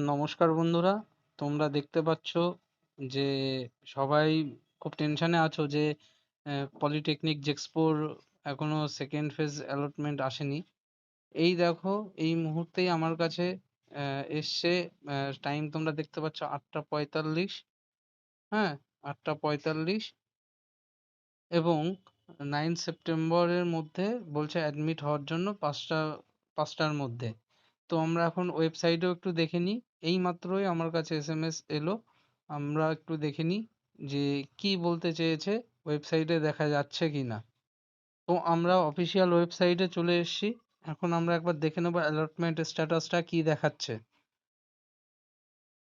নমস্কার বন্ধুরা, তোমরা দেখতে পাচ্ছ যে সবাই খুব টেনশনে আছো যে পলিটেকনিক জেক্সপোর এখনো সেকেন্ড ফেজ অ্যালটমেন্ট আসেনি। এই দেখো, এই মুহূর্তেই আমার কাছে এসছে। টাইম তোমরা দেখতে পাচ্ছ 8টা 45। হ্যাঁ, 8টা 45 এবং 9 সেপ্টেম্বরের মধ্যে বলছে অ্যাডমিট হওয়ার জন্য 5টার মধ্যে। তো আমরা এখন ওয়েবসাইটেও একটু দেখে নিই। এই মাত্রই আমার কাছে এসএমএস এলো। আমরা একটু দেখে নিই যে কি বলতে চেয়েছে, ওয়েবসাইটে দেখা যাচ্ছে কিনা। তো আমরা অফিসিয়াল ওয়েবসাইটে চলে এসেছি। এখন আমরা একবার দেখে নেবো অ্যালটমেন্ট স্ট্যাটাসটা কি দেখাচ্ছে।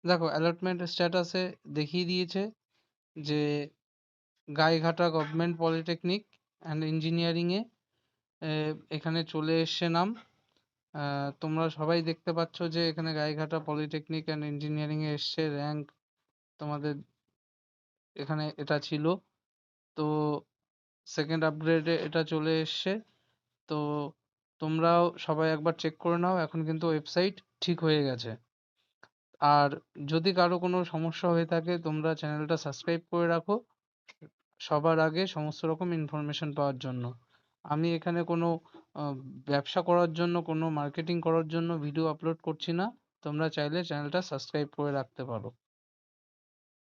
দেখো, অ্যালটমেন্ট স্ট্যাটাসে দেখিয়ে দিয়েছে যে Gaighata government polytechnic and engineering এ এখানে চলে এসছে নাম। তোমরা সবাই দেখতে পাচ্ছ যে এখানে গাইঘাটা পলিটেকনিক অ্যান্ড ইঞ্জিনিয়ারিং এ এসছে র্যাঙ্ক। তোমাদের এখানে এটা ছিল। তো সেকেন্ড আপগ্রেডে এটা চলে এসছে। তো তোমরাও সবাই একবার চেক করে নাও, এখন কিন্তু ওয়েবসাইট ঠিক হয়ে গেছে। আর যদি কারো কোনো সমস্যা হয়ে থাকে, তোমরা চ্যানেলটা সাবস্ক্রাইব করে রাখো সবার আগে সমস্ত রকম ইনফরমেশন পাওয়ার জন্য। আমি এখানে কোনো আহ, ব্যবসা করার জন্য, কোনো মার্কেটিং করার জন্য ভিডিও আপলোড করছি না। তোমরা চাইলে চ্যানেলটা সাবস্ক্রাইব করে রাখতে পারো।